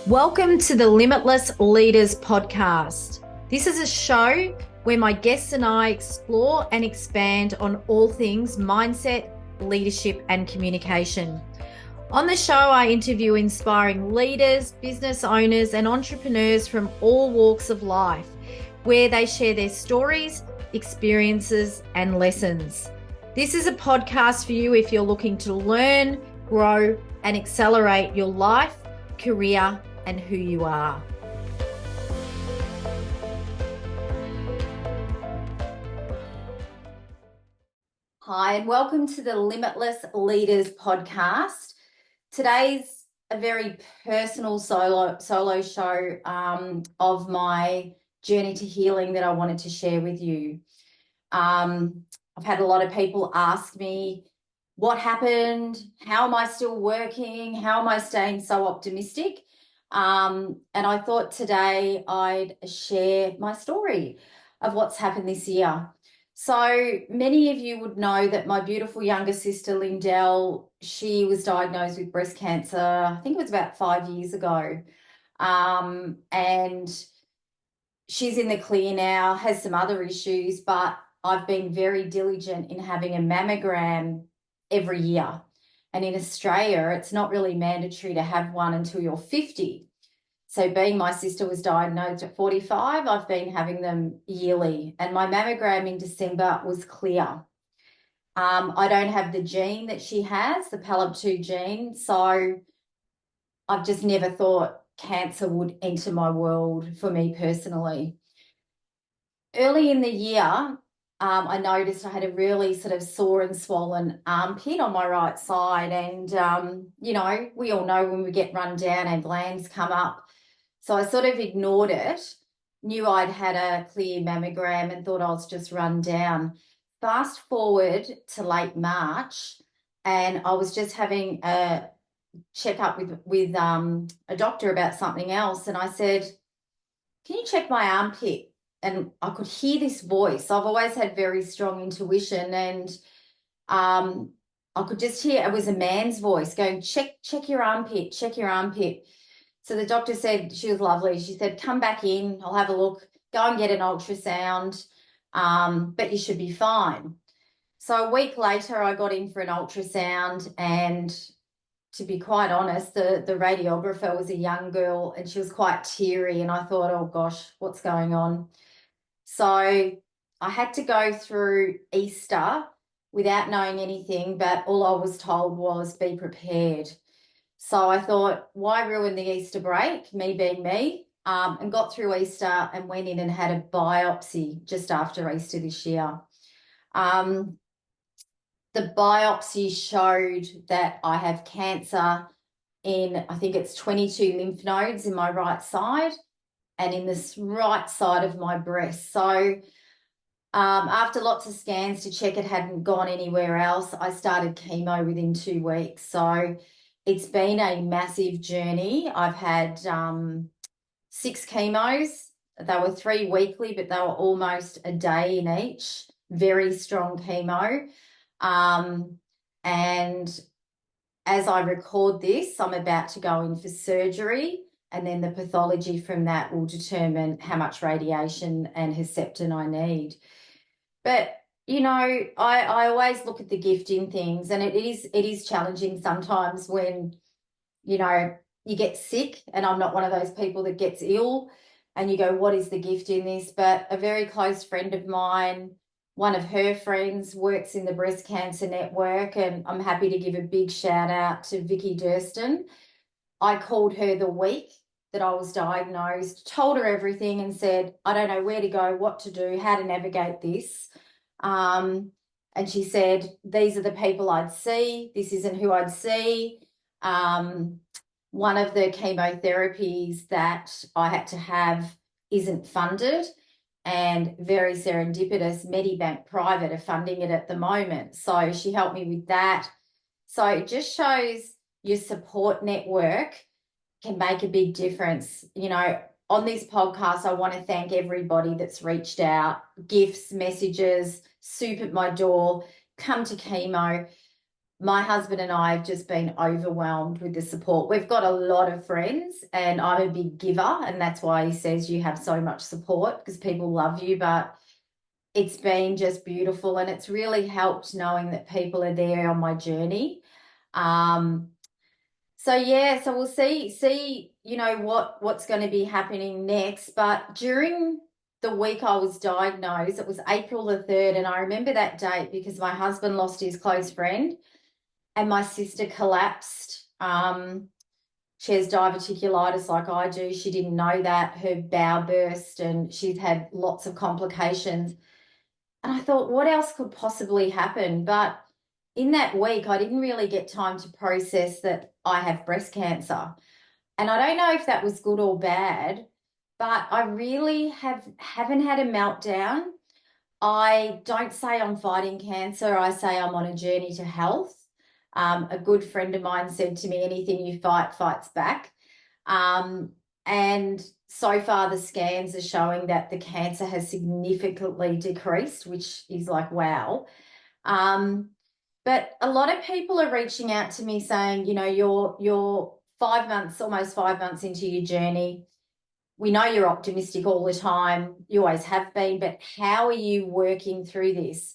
Welcome to the Limitless Leaders Podcast. This is a show where my guests and I explore and expand on all things mindset, leadership, and communication. On the show, I interview inspiring leaders, business owners, and entrepreneurs from all walks of life, where they share their stories, experiences, and lessons. This is a podcast for you if you're looking to learn, grow, and accelerate your life, career, and who you are. Hi, and welcome to the Limitless Leaders Podcast. Today's a very personal solo show of my journey to healing that I wanted to share with you. I've had a lot of people ask me, what happened? How am I still working? How am I staying so optimistic? And I thought today I'd share my story of what's happened this year. So many of you would know that my beautiful younger sister, Lindell, she was diagnosed with breast cancer, I think it was about 5 years ago. And she's in the clear now, has some other issues, but I've been very diligent in having a mammogram every year. And in Australia, it's not really mandatory to have one until you're 50. So being my sister was diagnosed at 45, I've been having them yearly. And my mammogram in December was clear. I don't have the gene that she has, the PALB2 gene. So I've just never thought cancer would enter my world for me personally. Early in the year, I noticed I had a really sort of sore and swollen armpit on my right side. And, we all know when we get run down, our glands come up. So I sort of ignored it, knew I'd had a clear mammogram and thought I was just run down. Fast forward to late March, and I was just having a checkup with a doctor about something else. And I said, can you check my armpit? And I could hear this voice. I've always had very strong intuition, and I could just hear it was a man's voice going, check your armpit, check your armpit. So the doctor said, she was lovely. She said, come back in, I'll have a look, go and get an ultrasound, but you should be fine. So a week later, I got in for an ultrasound, and to be quite honest, the radiographer was a young girl and she was quite teary, and I thought, oh gosh, what's going on? So I had to go through Easter without knowing anything, but all I was told was be prepared. So I thought, why ruin the Easter break, me being me, and got through Easter and went in and had a biopsy just after Easter this year. The biopsy showed that I have cancer in, I think it's 22 lymph nodes in my right side and in this right side of my breast. So after lots of scans to check it hadn't gone anywhere else, I started chemo within 2 weeks. So it's been a massive journey. I've had 6 chemos. They were 3 weekly, but they were almost a day in each. Very strong chemo. And as I record this, I'm about to go in for surgery, and then the pathology from that will determine how much radiation and Herceptin I need. But I always look at the gift in things, and it is challenging sometimes when, you get sick, and I'm not one of those people that gets ill, and you go, what is the gift in this? But a very close friend of mine, one of her friends works in the breast cancer network, and I'm happy to give a big shout out to Vicky Durston. I called her the week that I was diagnosed, told her everything and said, I don't know where to go, what to do, how to navigate this. And she said, these are the people I'd see. This isn't who I'd see. One of the chemotherapies that I had to have isn't funded, and very serendipitous, Medibank Private are funding it at the moment. So she helped me with that. So it just shows your support network can make a big difference. On this podcast, I want to thank everybody that's reached out, gifts, messages, soup at my door, come to chemo. my husband and I have just been overwhelmed with the support. We've got a lot of friends, and I'm a big giver, and that's why he says you have so much support, because people love you. But it's been just beautiful, and it's really helped knowing that people are there on my journey. So yeah, so we'll see, what's going to be happening next. But during the week I was diagnosed, it was April the 3rd, and I remember that date because my husband lost his close friend and my sister collapsed. She has diverticulitis like I do. She didn't know that. Her bowel burst and she's had lots of complications. And I thought, what else could possibly happen? But in that week, I didn't really get time to process that I have breast cancer. And I don't know if that was good or bad, but I really haven't had a meltdown. I don't say I'm fighting cancer. I say I'm on a journey to health. A good friend of mine said to me, anything you fight, fights back. And so far, the scans are showing that the cancer has significantly decreased, which is like, wow. But a lot of people are reaching out to me saying, you're 5 months, almost 5 months into your journey. We know you're optimistic all the time. You always have been, but how are you working through this?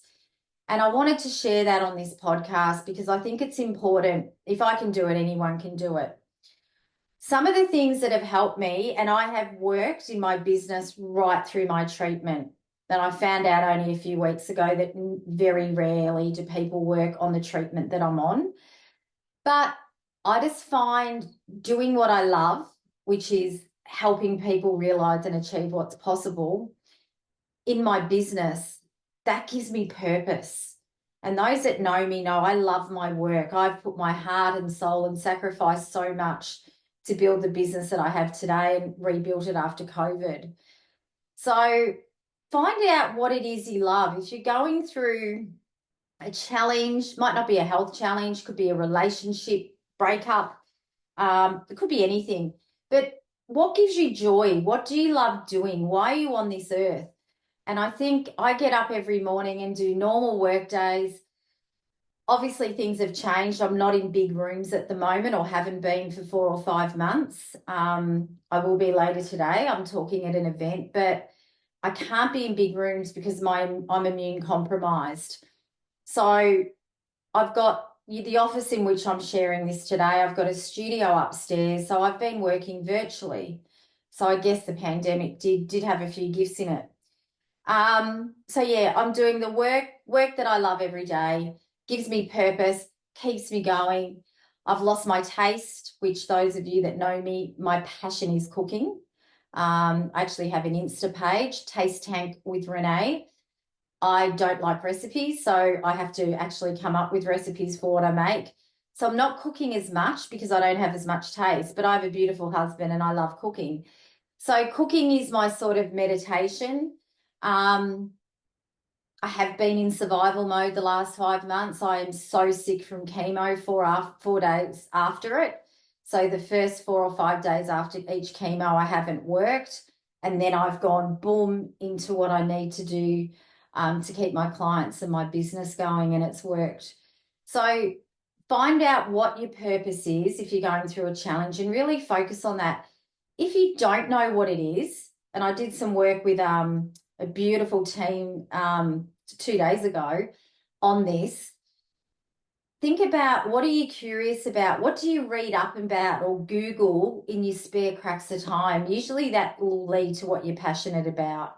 And I wanted to share that on this podcast because I think it's important. If I can do it, anyone can do it. Some of the things that have helped me, and I have worked in my business right through my treatment. And I found out only a few weeks ago that very rarely do people work on the treatment that I'm on. But I just find doing what I love, which is helping people realize and achieve what's possible in my business, that gives me purpose. And those that know me know I love my work. I've put my heart and soul and sacrificed so much to build the business that I have today and rebuilt it after COVID. So find out what it is you love. If you're going through a challenge, might not be a health challenge, could be a relationship breakup, it could be anything. But what gives you joy? What do you love doing? Why are you on this earth? And I think I get up every morning and do normal work days. Obviously, things have changed. I'm not in big rooms at the moment, or haven't been for 4 or 5 months. I will be later today. I'm talking at an event, but I can't be in big rooms because I'm immune compromised. So I've got the office in which I'm sharing this today. I've got a studio upstairs. So I've been working virtually. So I guess the pandemic did have a few gifts in it. So yeah, I'm doing the work that I love every day, gives me purpose, keeps me going. I've lost my taste, which those of you that know me, my passion is cooking. I actually have an Insta page, Taste Tank with Renee. I don't like recipes, so I have to actually come up with recipes for what I make. So I'm not cooking as much because I don't have as much taste, but I have a beautiful husband and I love cooking. So cooking is my sort of meditation. I have been in survival mode the last 5 months. I am so sick from chemo 4 days after it. So the first 4 or 5 days after each chemo, I haven't worked. And then I've gone boom into what I need to do to keep my clients and my business going, and it's worked. So find out what your purpose is if you're going through a challenge and really focus on that. If you don't know what it is, and I did some work with a beautiful team 2 days ago on this, think about what are you curious about? What do you read up about or Google in your spare cracks of time? Usually that will lead to what you're passionate about.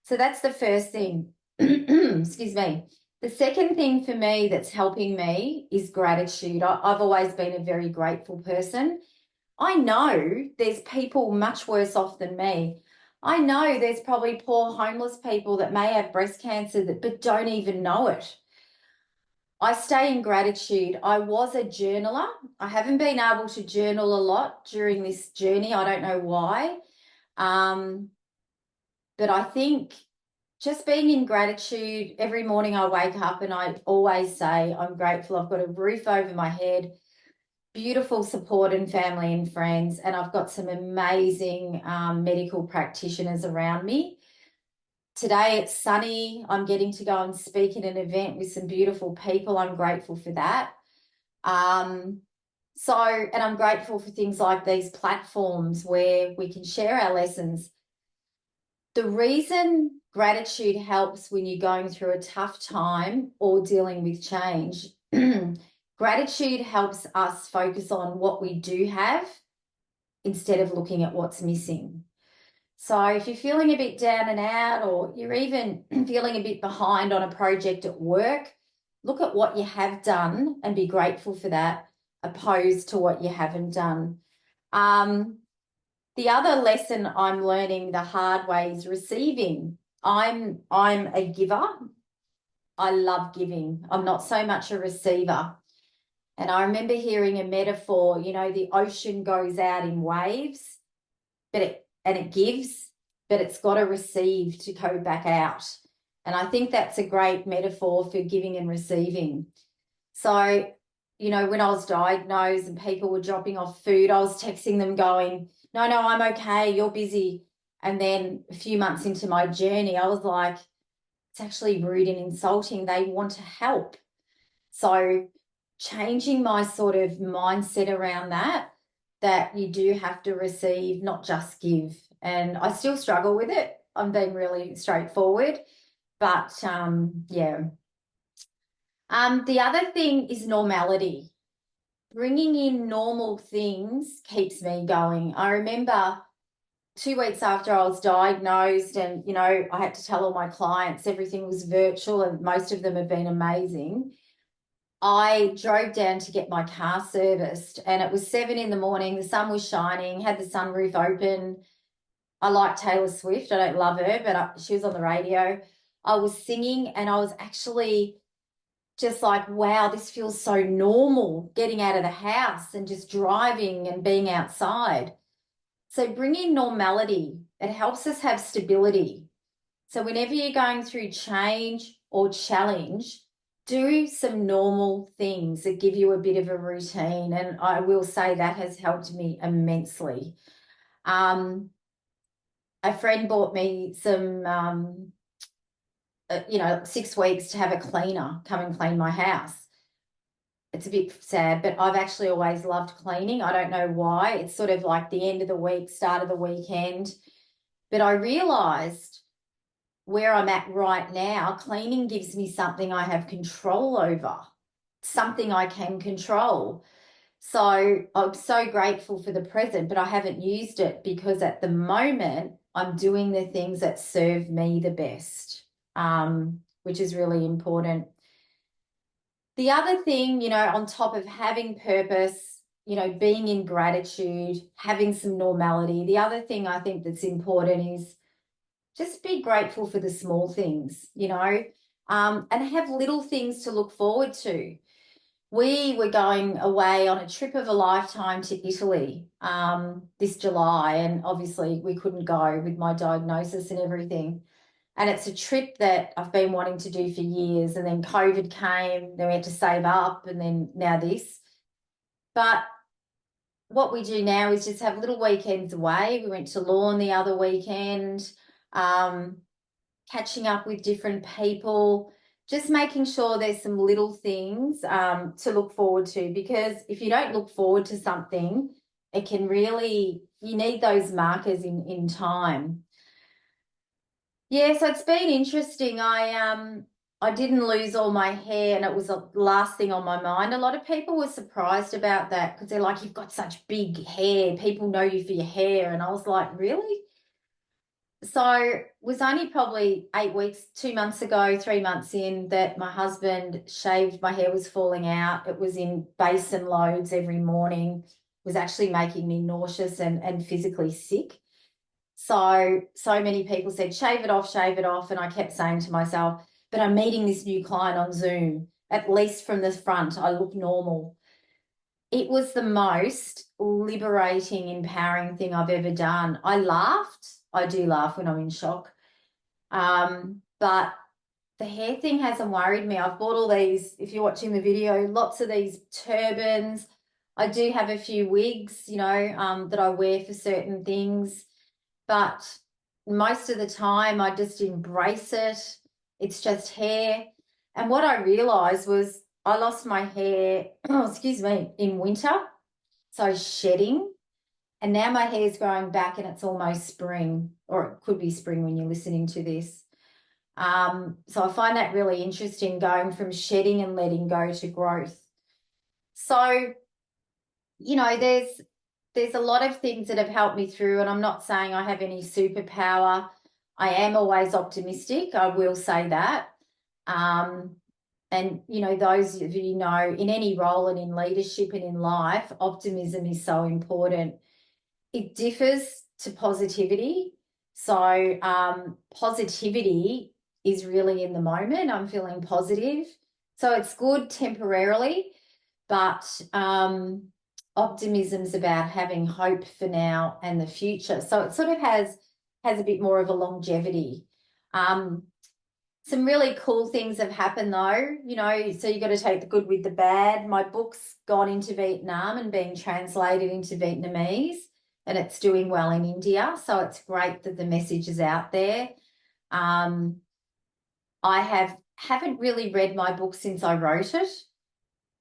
So that's the first thing. Excuse me. The second thing for me that's helping me is gratitude. I've always been a very grateful person. I know there's people much worse off than me. I know there's probably poor homeless people that may have breast cancer but don't even know it. I stay in gratitude. I was a journaler. I haven't been able to journal a lot during this journey. I don't know why. But I think just being in gratitude, every morning I wake up and I always say, I'm grateful. I've got a roof over my head, beautiful support and family and friends, and I've got some amazing medical practitioners around me. Today it's sunny. I'm getting to go and speak at an event with some beautiful people. I'm grateful for that. And I'm grateful for things like these platforms where we can share our lessons. The reason gratitude helps when you're going through a tough time or dealing with change, gratitude helps us focus on what we do have instead of looking at what's missing. So if you're feeling a bit down and out, or you're even feeling a bit behind on a project at work, look at what you have done and be grateful for that, opposed to what you haven't done. The other lesson I'm learning the hard way is receiving. I'm a giver. I love giving. I'm not so much a receiver. And I remember hearing a metaphor, the ocean goes out in waves, it gives, but it's got to receive to go back out. And I think that's a great metaphor for giving and receiving. So, when I was diagnosed and people were dropping off food, I was texting them going, no, I'm okay, you're busy. And then a few months into my journey, I was like, it's actually rude and insulting. They want to help. So changing my sort of mindset around that you do have to receive, not just give. And I still struggle with it. I'm being really straightforward. But yeah. The other thing is normality. Bringing in normal things keeps me going. I remember 2 weeks after I was diagnosed and, I had to tell all my clients everything was virtual, and most of them have been amazing. I drove down to get my car serviced, and it was 7 a.m. The sun was shining, had the sunroof open. I like Taylor Swift. I don't love her, but she was on the radio. I was singing, and I was actually just like, wow, this feels so normal, getting out of the house and just driving and being outside. So bringing normality, it helps us have stability. So whenever you're going through change or challenge, do some normal things that give you a bit of a routine. And I will say that has helped me immensely. A friend bought me some 6 weeks to have a cleaner come and clean my house. It's a bit sad, but I've actually always loved cleaning. I don't know why. It's sort of like the end of the week, start of the weekend. But I realised where I'm at right now, cleaning gives me something I have control over, something I can control. So I'm so grateful for the present, but I haven't used it because at the moment I'm doing the things that serve me the best, which is really important. The other thing, on top of having purpose, being in gratitude, having some normality, the other thing I think that's important is just be grateful for the small things, and have little things to look forward to. We were going away on a trip of a lifetime to Italy this July, and obviously we couldn't go with my diagnosis and everything. And it's a trip that I've been wanting to do for years, and then COVID came, then we had to save up, and then now this. But what we do now is just have little weekends away. We went to Lawn the other weekend, catching up with different people, just making sure there's some little things to look forward to, because if you don't look forward to something, it can really, you need those markers in time. Yeah, so it's been interesting. I didn't lose all my hair, and it was the last thing on my mind. A lot of people were surprised about that because they're like, you've got such big hair. People know you for your hair. And I was like, really? So it was only probably 8 weeks, 2 months ago, 3 months in, that my husband shaved. My hair was falling out. It was in basin loads every morning. It was actually making me nauseous and physically sick. So many people said, shave it off. And I kept saying to myself, but I'm meeting this new client on Zoom. At least from the front, I look normal. It was the most liberating, empowering thing I've ever done. I laughed. I do laugh when I'm in shock. But the hair thing hasn't worried me. I've bought all these, if you're watching the video, lots of these turbans. I do have a few wigs, that I wear for certain things. But most of the time I just embrace it. It's just hair. And what I realized was I lost my hair, excuse me, in winter. So shedding. And now my hair's growing back and it's almost spring, or it could be spring when you're listening to this. So I find that really interesting, going from shedding and letting go to growth. So, there's a lot of things that have helped me through, and I'm not saying I have any superpower. I am always optimistic, I will say that. Um, and, those of you know, in any role and in leadership and in life, optimism is so important. It differs to positivity. So positivity is really in the moment. I'm feeling positive. So it's good temporarily, but optimism's about having hope for now and the future. So it sort of has a bit more of a longevity. Some really cool things have happened though, so you got to take the good with the bad. My book's gone into Vietnam and being translated into Vietnamese, and it's doing well in India. So it's great that the message is out there. I haven't really read my book since I wrote it,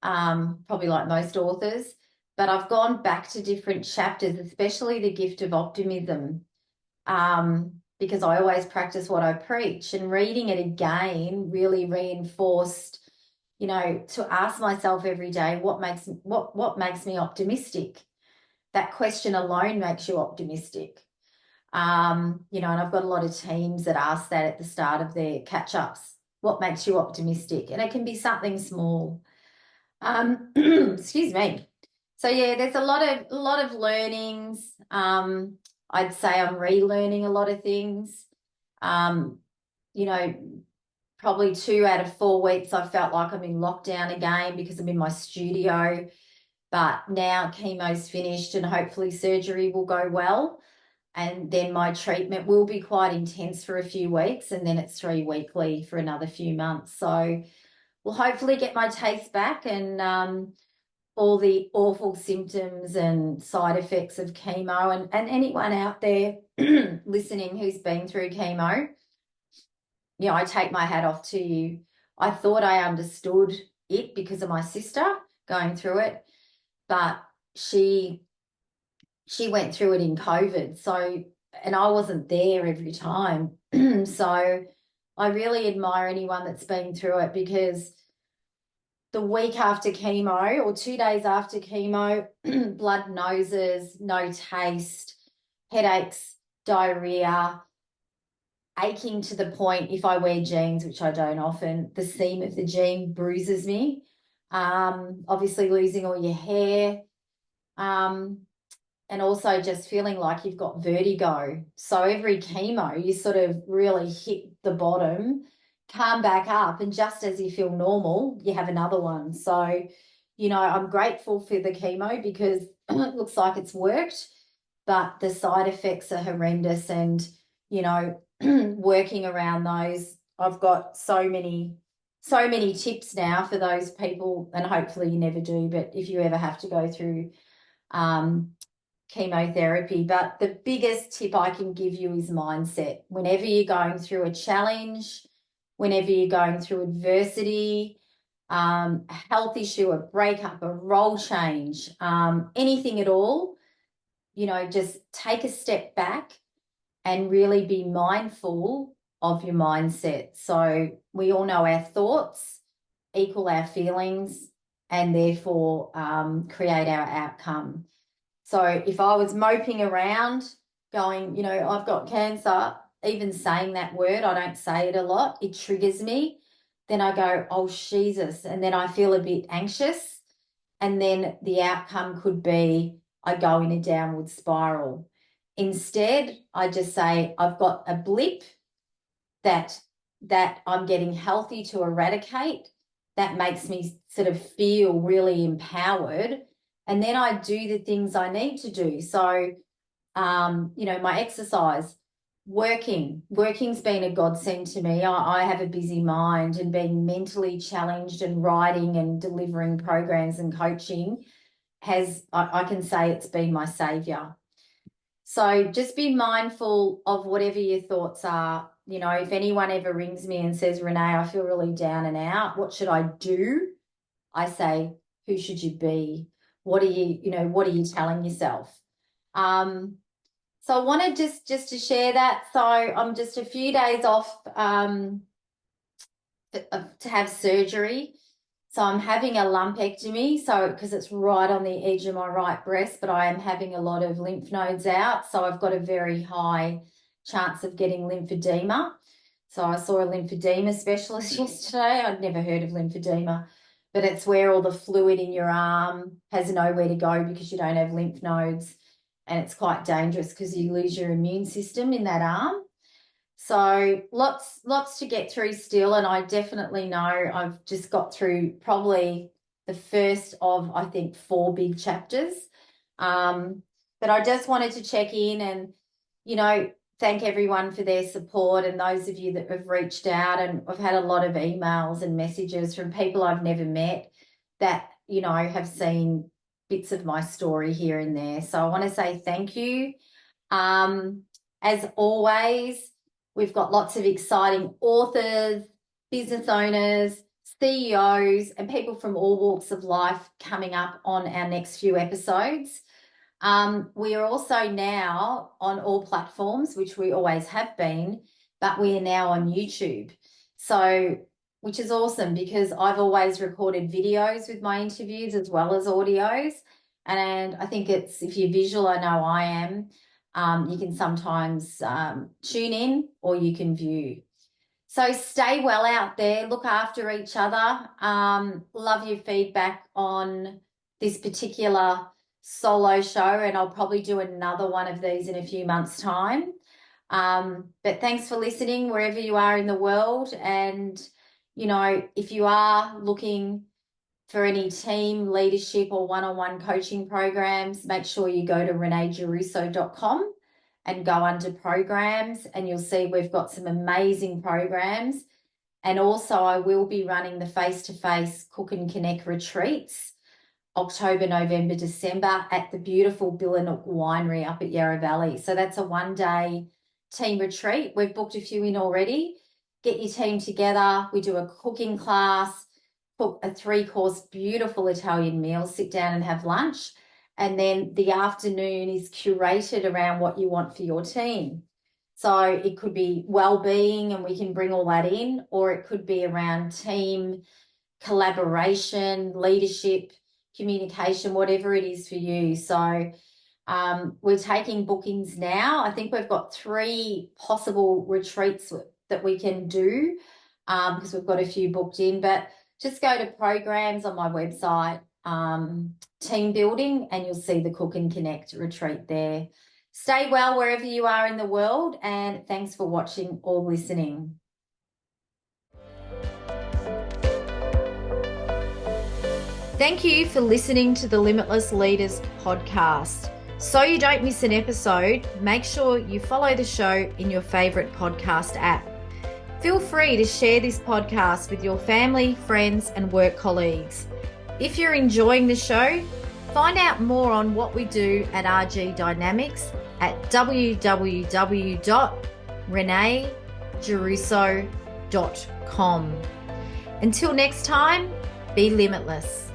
probably like most authors, but I've gone back to different chapters, especially the gift of optimism, because I always practice what I preach, and reading it again really reinforced, to ask myself every day, what makes me optimistic? That question alone makes you optimistic. And I've got a lot of teams that ask that at the start of their catch-ups. What makes you optimistic? And it can be something small. Excuse me. So yeah, there's a lot of learnings. I'd say I'm relearning a lot of things. You know, Probably 2 out of 4 weeks I felt like I'm in lockdown again because I'm in my studio. But now chemo's finished and hopefully surgery will go well. And then my treatment will be quite intense for a few weeks, and then it's 3 weekly for another few months. So we'll hopefully get my taste back, and all the awful symptoms and side effects of chemo, and anyone out there listening who's been through chemo, I take my hat off to you. I thought I understood it because of my sister going through it, but she went through it in COVID. So, and I wasn't there every time. So I really admire anyone that's been through it, because the week after chemo or 2 days after chemo, blood noses, no taste, headaches, diarrhea, aching to the point, if I wear jeans, which I don't often, the seam of the jean bruises me. Obviously losing all your hair. And also just feeling like you've got vertigo. So every chemo, you sort of really hit the bottom, come back up, and just as you feel normal, you have another one. So, I'm grateful for the chemo because it looks like it's worked, but the side effects are horrendous. And, working around those, I've got so many tips now for those people, and hopefully you never do, but if you ever have to go through chemotherapy. But the biggest tip I can give you is mindset. Whenever you're going through a challenge, whenever you're going through adversity, a health issue, a breakup, a role change, anything at all, just take a step back and really be mindful of your mindset. So we all know our thoughts equal our feelings, and therefore create our outcome. So if I was moping around going, I've got cancer, even saying that word, I don't say it a lot, it triggers me. Then I go, oh, Jesus. And then I feel a bit anxious. And then the outcome could be I go in a downward spiral. Instead, I just say I've got a blip that I'm getting healthy to eradicate. That makes me sort of feel really empowered. And then I do the things I need to do. So, my exercise, working's been a godsend to me. I have a busy mind, and being mentally challenged and writing and delivering programs and coaching I can say it's been my savior. So just be mindful of whatever your thoughts are. If anyone ever rings me and says, Renee, I feel really down and out, what should I do? I say, who should you be? What are you telling yourself? So I wanted just to share that. So I'm just a few days off to have surgery. So I'm having a lumpectomy, so because it's right on the edge of my right breast, but I am having a lot of lymph nodes out. So I've got a very high chance of getting lymphedema. So I saw a lymphedema specialist yesterday. I'd never heard of lymphedema, but it's where all the fluid in your arm has nowhere to go because you don't have lymph nodes. And it's quite dangerous because you lose your immune system in that arm. So lots to get through still, and I definitely know I've just got through probably the first of, I think, 4 big chapters. But I just wanted to check in and, thank everyone for their support and those of you that have reached out. And I've had a lot of emails and messages from people I've never met that, have seen bits of my story here and there. So I want to say thank you. As always, we've got lots of exciting authors, business owners, CEOs, and people from all walks of life coming up on our next few episodes. We are also now on all platforms, which we always have been, but we are now on YouTube. So, which is awesome because I've always recorded videos with my interviews as well as audios. And I think if you're visual, I know I am. You can sometimes tune in or you can view. So stay well out there. Look after each other. Love your feedback on this particular solo show, and I'll probably do another one of these in a few months' time. But thanks for listening wherever you are in the world. And, if you are looking for any team leadership or one-on-one coaching programs, make sure you go to reneegiarrusso.com and go under programs, and you'll see we've got some amazing programs. And also I will be running the face-to-face Cook and Connect retreats October, November, December at the beautiful Billanook Winery up at Yarra Valley. So that's a 1-day team retreat. We've booked a few in already. Get your team together. We do a cooking class, cook a 3-course beautiful Italian meal, sit down and have lunch. And then the afternoon is curated around what you want for your team. So it could be well-being, and we can bring all that in, or it could be around team collaboration, leadership, communication, whatever it is for you. So we're taking bookings now. I think we've got 3 possible retreats that we can do because we've got a few booked in. But just go to programs on my website, team building, and you'll see the Cook and Connect retreat there. Stay well wherever you are in the world, and thanks for watching or listening. Thank you for listening to the Limitless Leaders Podcast. So you don't miss an episode, make sure you follow the show in your favorite podcast app. Feel free to share this podcast with your family, friends, and work colleagues. If you're enjoying the show, find out more on what we do at RG Dynamics at www.reneegiarrusso.com. Until next time, be limitless.